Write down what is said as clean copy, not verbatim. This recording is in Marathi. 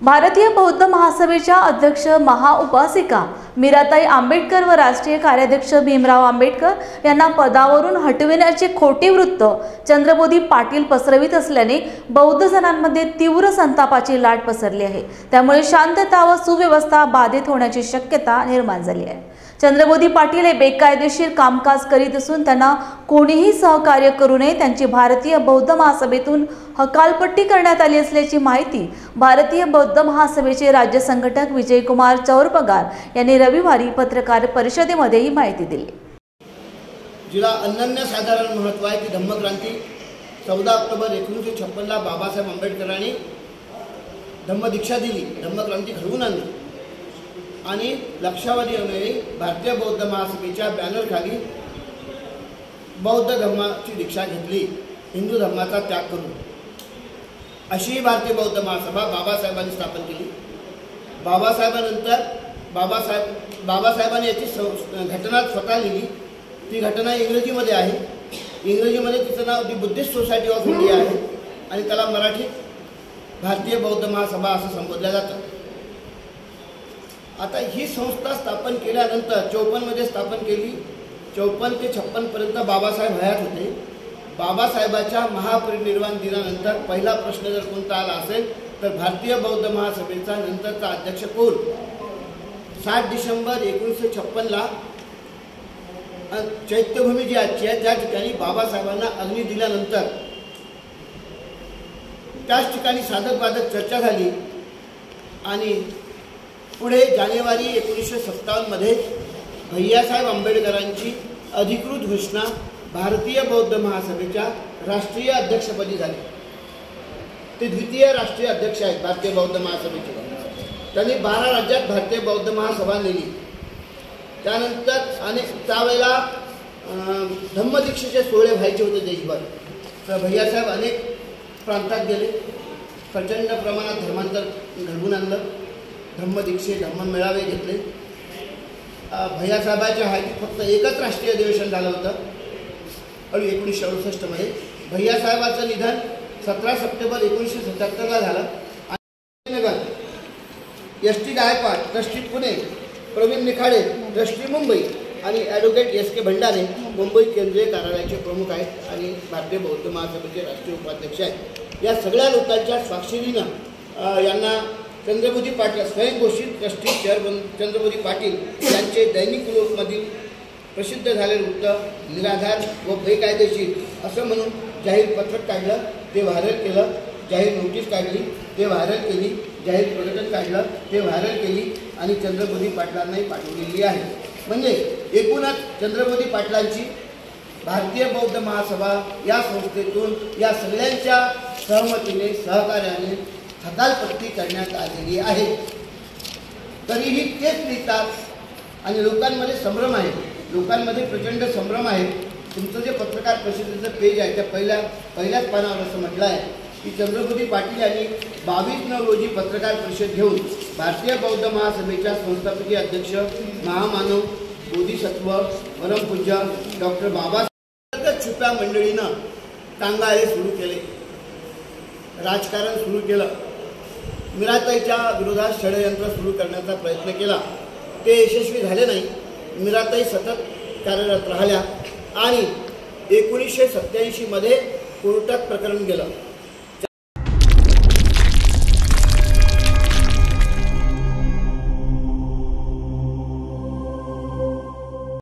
भारतीय बौद्ध महासभेच्या अध्यक्ष महाउपासिका मीराताई आंबेडकर व राष्ट्रीय कार्याध्यक्ष भीमराव आंबेडकर यांना पदावरून हटविण्याचे खोटे वृत्त चंद्रबोधी पाटील पसरवित असल्याने बौद्ध जनांमध्ये तीव्र संतापाची लाट पसरली आहे। त्यामुळे शांतता व सुव्यवस्था बाधित होण्याची शक्यता निर्माण झाली आहे। चंद्रबोधी पाटील हे बेकायदेशीर कामकाज करीत असून त्यांना कोणीही सहकार्य करू नये, त्यांची भारतीय बौद्ध महासभेतून हकालपट्टी करण्यात आली असल्याची माहिती भारतीय बौद्ध महासभेचे राज्य संघटक विजयकुमार चौरपगार यांनी रविवारी पत्रकार परिषदेमध्ये ही माहिती दिली। जिला अनन्यसाधारण महत्त्व आहे की धम्मक्रांती 14 ऑक्टोबर 1956 ला बाबासाहेब आंबेडकरांनी धम्मदीक्षा दिली, धम्मक्रांती घडवून आणली आणि लक्षावधी अन्वये भारतीय बौद्ध महासभेच्या बॅनरखाली बौद्ध धर्माची दीक्षा घेतली, हिंदू धर्माचा त्याग करून। अशी भारतीय बौद्ध महासभा बाबासाहेबांनी स्थापन केली। बाबासाहेबांनंतर बाबासाहेबांनी याची घटना स्वतः लिहिली। ती घटना इंग्रजीमध्ये आहे। इंग्रजीमध्ये तिचं नाव the Buddhist society of India आहे आणि त्याला मराठीत भारतीय बौद्ध महासभा असं संबोधलं जातं। आता ही संस्था स्थापन केल्यानंतर 54 मध्ये स्थापन केली। 54 ते 56 पर्यंत बाबासाहेब हयात होते। बाबासाहेबाच्या महापरिनिर्वाण दिनानंतर पहिला प्रश्न जर कोणता आला असेल तर भारतीय बौद्ध महासभेचा नंतरचा अध्यक्ष कोण? 7 डिसेंबर 1956 ला चैत्यभूमी जी आजची आहे त्या ठिकाणी बाबासाहेबांना अग्नी दिल्यानंतर त्याच ठिकाणी साधक बाधक चर्चा झाली आणि पुढे जानेवारी 1957 मध्ये भैयासाहेब आंबेडकरांची अधिकृत घोषणा भारतीय बौद्ध महासभेच्या राष्ट्रीय अध्यक्षपदी झाली। ते द्वितीय राष्ट्रीय अध्यक्ष आहेत भारतीय बौद्ध महासभेचे। त्यांनी 12 राज्यात भारतीय बौद्ध महासभा नेली। त्यानंतर त्यावेळेला धम्मदीक्षेचे सोहळे व्हायचे होते देशभर, तर भैयासाहेब अनेक प्रांतात गेले, प्रचंड प्रमाणात धर्मांतर घडवून आणलं, धम्मदीक्षे धम्ममेळावे घेतले। भैयासाहेबांच्या हयातीत फक्त एकच राष्ट्रीय अधिवेशन झालं होतं 1968 मध्ये। भैयासाहेबांचं निधन 17 सप्टेंबर 1977 ला झालं। S T Gaikwad trustee Pune, Pravin Nikhade trustee Mumbai आणि advocate S K Bhandare Mumbai केंद्रीय कार्यालयाचे प्रमुख आहेत आणि भारतीय बौद्ध महासभेचे राष्ट्रीय उपाध्यक्ष आहेत। या सगळ्या लोकांच्या स्वाक्षरीनं यांना चंद्रबोधी पाटील स्वयंघोषित ट्रस्टी चेअरमन चंद्रबोधी पाटील यांचे दैनिक लोकमधील प्रसिद्ध झालेले वृत्त निराधार व बेकायदेशीर असं म्हणून जाहीर पत्रक काढलं, ते व्हायरल केलं। जाहीर नोटीस काढली, ते व्हायरल केली। जाहीर प्रकटन काढलं, ते व्हायरल केली आणि चंद्रबोधी पाटलांनाही पाठवलेली आहे। म्हणजे एकूणच चंद्रबोधी पाटलांची भारतीय बौद्ध महासभा या संस्थेतून या सगळ्यांच्या सहमतीने सहकार्याने हकालपट्टी करण्यात आलेली आहे। तरीही तेच लिहितात आणि लोकांमध्ये संभ्रम आहे, लोकांमध्ये प्रचंड संभ्रम आहे। तुमचं जे पत्रकार परिषदेचं पेज आहे त्या पहिल्याच पानावर असं म्हटलं आहे की चंद्रबोधी पाटील यांनी 22 रोजी पत्रकार परिषद घेऊन भारतीय बौद्ध महासभेच्या संस्थापकीय अध्यक्ष महामानव बोधिसत्व परमपूज्य डॉक्टर बाबासाहेब छुप्या मंडळीनं टांगाळे सुरू केले, राजकारण सुरू केलं, मीराताईच्या विरोधात षडयंत्र सुरू करण्याचा प्रयत्न केला। ते यशस्वी झाले नाही। मीराताई सतत कार्यरत राहिल्या आणि 1987 मध्ये कोर्टात प्रकरण गेलं।